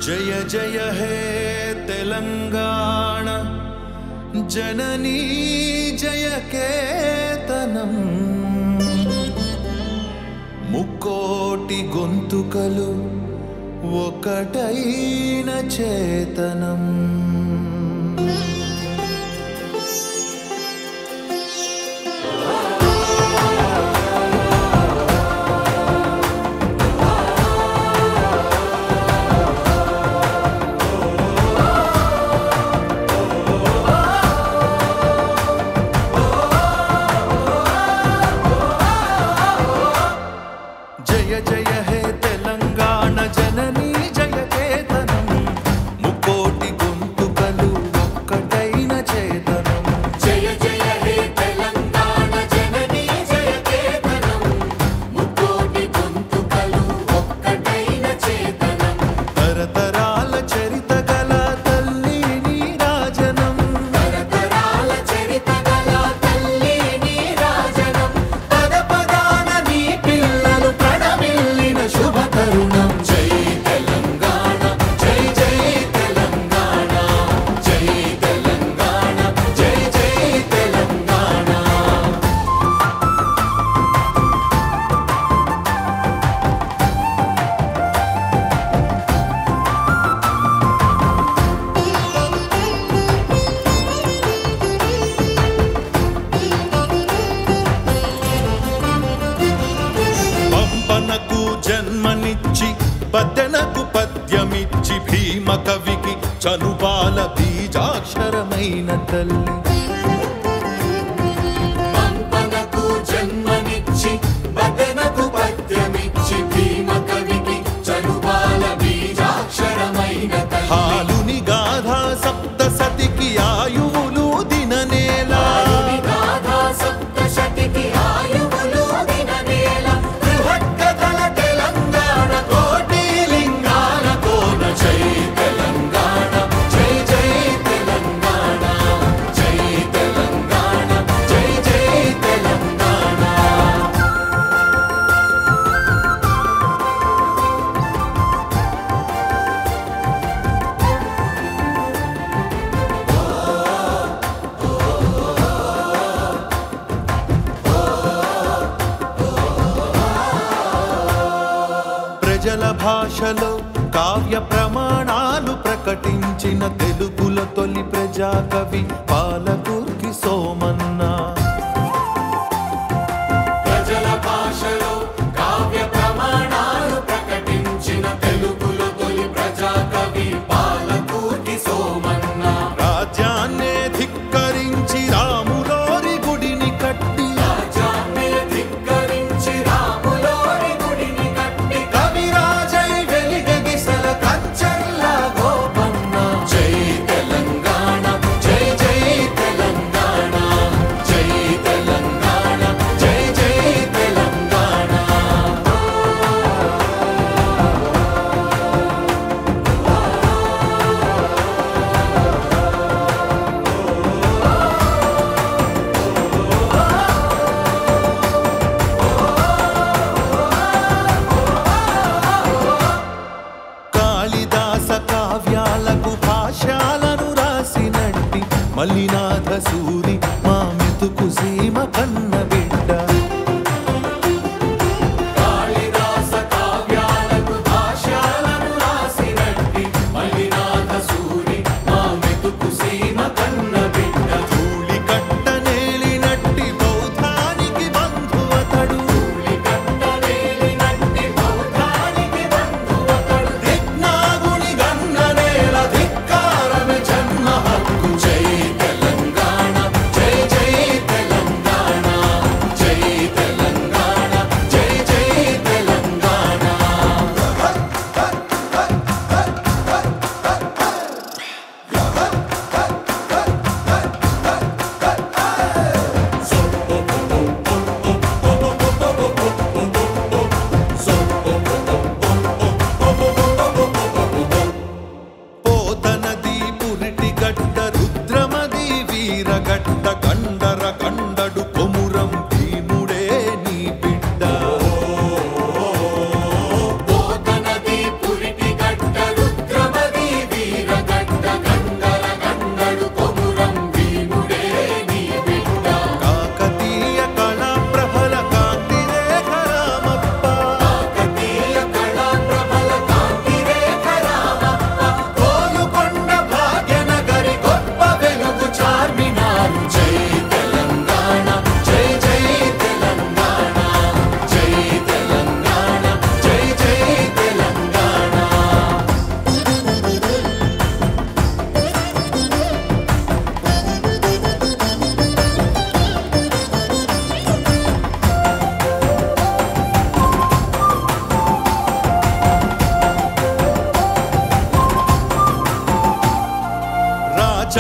जय जय हे तेलंगाना जननी जय केतनम मुक्कोटि गोंतुकलु ఒకటైన చేతనం జయ జయ హే తెలంగాణ జననీ జయ కేతనం ముకోటి గొంతుకలు ఒక్కటైన చేతనం జయ జయ హే తెలంగాణ జననీ జయ కేతనం ముకోటి గొంతుకలు ఒక్కటైన చేతనం తరతరాల చరిత గల తల్లి నీరాజనం తరతరాల చరిత గల తల్లి నీరాజనం పద పదాన నీ పిల్లలు ప్రణమిల్లిన శుభ తరుణం జై తెలంగాణ జై జై తెలంగాణ జై తెలంగాణ జై జై తెలంగాణ పంపనకు జన్మనిచ్చి పద్దెనకు పద్యమిచ్చి భీమ కవికి చనుబాల బీజాక్షరమైన తల్లి పంపనకు జన్మనిచ్చి బదనకు పద్యమిచ్చి భీమ కవికి చనుబాల బీజాక్షరమైన తల్లి హాలుని గాథా సప్తసతికి ఆయువులు దిననేలా గాథా సప్తశతికి ఆయువులు దిననేల బృహత్కథల తెలంగాణ కోటి లింగాల కోన జై తెలంగాణ జై జై తెలంగాణ జై తెలంగాణ జై జై తెలంగాణ ప్రజల భాషలో కావ్య ప్రమాణాలు ప్రకటించిన తెలుగుల తొలి ప్రజాకవి పాలకుర్తి సోమన్న ప్రజల భాషలో కావ్య ప్రమాణాలు ప్రకటించిన తెలుగులో తొలి ప్రజాకవి పాలకుర్తి సోమన్న రాజ్యాన్నే ధిక్కరించి రాములోరి గుడిని కట్టి రాజ్యాన్ని ధిక్కరించి రాములోరి గుడిని కట్టి కవిరాజై వెలిగగిసల కంచర్ల గోపన్న జై తెలంగాణ జై జై తెలంగాణ జై తెలంగాణ జై జై తెలంగాణ కాళిదాస కావ్యాలకు భాష్యాలను రాసినట్టి మల్లినాథ సూరి మా మెతుకు సీమ కన్న బిడ్డ కాళిదాస కావ్యాలకు భాష్యాలను రాసినట్టి మల్లినాథ సూరి మా మెతుకు సీమ కన్న బిడ్డ ధూళి కట్టనేలినట్టి బౌద్ధానికి బంధువతడు కట్టవేలినట్టి బౌద్ధానికి బంధువతడు దిగ్నాగుని గన్ననేల ధిక్కారమే జన్మ హక్కు జై తెలంగాణ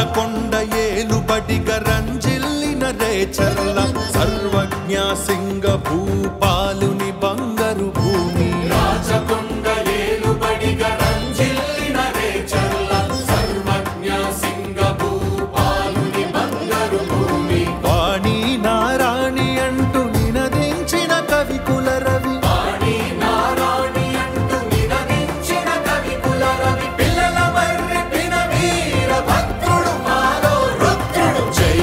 రాచకొండ ఏలుబడిగ రంజిల్లిన రేచర్ల సర్వజ్ఞ సింగ భూపాలుని బంగారు భూమి రాచకొండ ఏలుబడిగ రంజిల్లిన రేచర్ల సర్వజ్ఞ సింగ భూపాలుని బంగారు భూమి వాణి నారాణి అంటూ నినదించిన కవికుల రవి వాణి నారాణి అంటూ నినదించిన కవికుల రవి పిల్లల మర్రి పిన వీర భద్రుడు మాలో రుద్రుడు జై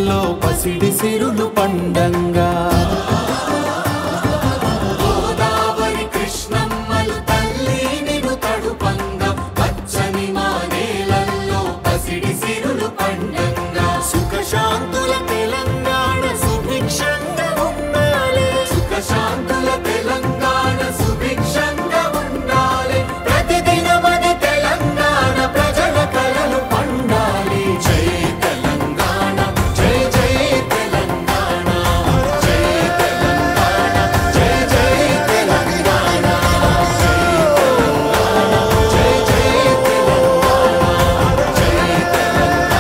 నేలల్లో పసిడి సిరులు పండంగా గోదావరి కృష్ణమ్మలు తల్లి నిన్ను తడుపంగా పచ్చని మా నేలల్లో పసిడి సిరులు పండంగా సుఖశాంతుల తెలంగాణ సుభిక్షంగా ఉండాలి సుఖశాంతుల తెలంగాణ సుభిక్షంగా ఉండాలి ప్రతిదినమది తెలంగాణ ప్రజల కలలు పండాలి జై తెలంగాణ జై జై తెలంగాణ జై తెలంగాణ జై జై తెలంగాణ జై తెలంగాణ జై జై తెలంగాణ జై తెలంగాణ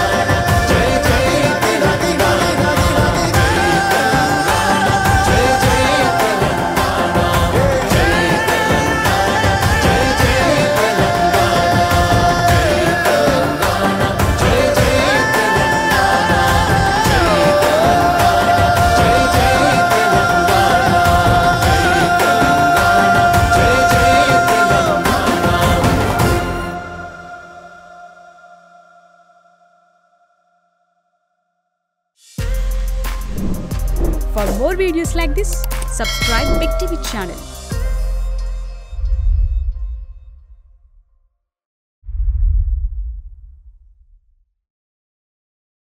జై జై Telangana For more videos like this, subscribe Big TV channel.